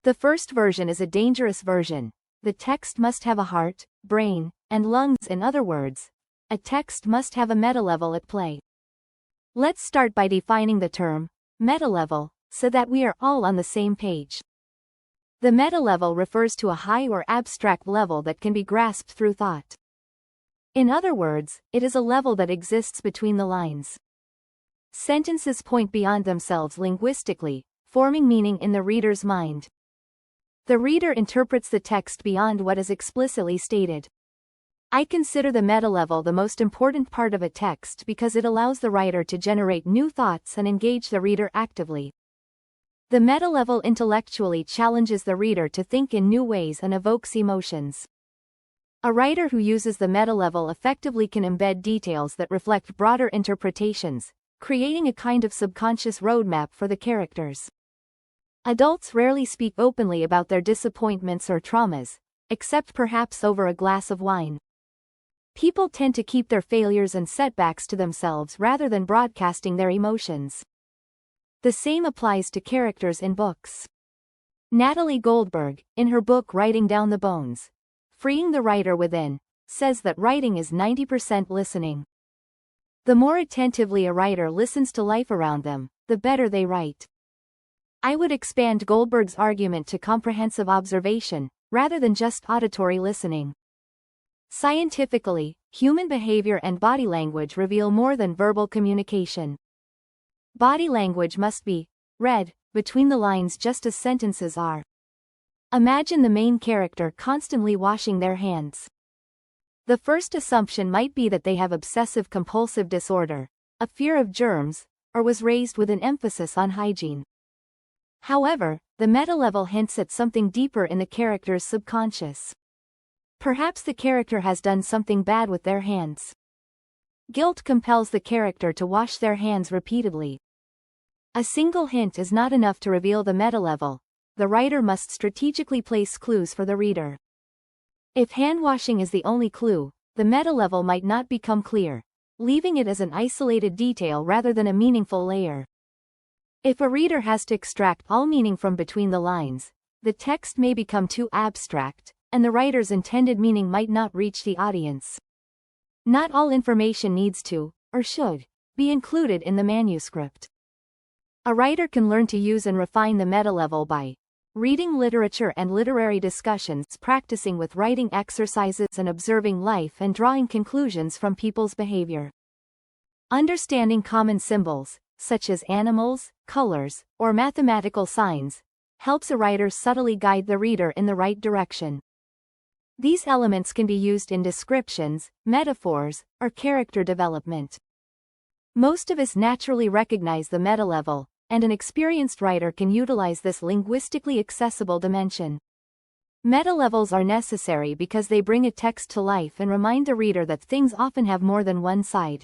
The first version is a dangerous version. The text must have a heart, brain, and lungs. In other words, a text must have a metalevel at play. Let's start by defining the term metalevel, so that we are all on the same page. The metalevel refers to a high or abstract level that can be grasped through thought. In other words, it is a level that exists between the lines. Sentences point beyond themselves linguistically, forming meaning in the reader's mind. The reader interprets the text beyond what is explicitly stated. I consider the metalevel the most important part of a text because it allows the writer to generate new thoughts and engage the reader actively. The metalevel intellectually challenges the reader to think in new ways and evokes emotions. A writer who uses the metalevel effectively can embed details that reflect broader interpretations, creating a kind of subconscious roadmap for the characters. Adults rarely speak openly about their disappointments or traumas, except perhaps over a glass of wine. People tend to keep their failures and setbacks to themselves rather than broadcasting their emotions. The same applies to characters in books. Natalie Goldberg, in her book Writing Down the Bones, Freeing the Writer Within, says that writing is 90% listening. The more attentively a writer listens to life around them, the better they write. I would expand Goldberg's argument to comprehensive observation, rather than just auditory listening. Scientifically, human behavior and body language reveal more than verbal communication. Body language must be read between the lines just as sentences are. Imagine the main character constantly washing their hands. The first assumption might be that they have obsessive-compulsive disorder, a fear of germs, or was raised with an emphasis on hygiene. However, the metalevel hints at something deeper in the character's subconscious. Perhaps the character has done something bad with their hands. Guilt compels the character to wash their hands repeatedly. A single hint is not enough to reveal the metalevel. The writer must strategically place clues for the reader. If hand-washing is the only clue, the metalevel might not become clear, leaving it as an isolated detail rather than a meaningful layer. If a reader has to extract all meaning from between the lines, the text may become too abstract, and the writer's intended meaning might not reach the audience. Not all information needs to, or should, be included in the manuscript. A writer can learn to use and refine the metalevel by reading literature and literary discussions, practicing with writing exercises, and observing life and drawing conclusions from people's behavior. Understanding common symbols, such as animals, colors, or mathematical signs, helps a writer subtly guide the reader in the right direction. These elements can be used in descriptions, metaphors, or character development. Most of us naturally recognize the metalevel, and an experienced writer can utilize this linguistically accessible dimension. Metalevels are necessary because they bring a text to life and remind the reader that things often have more than one side.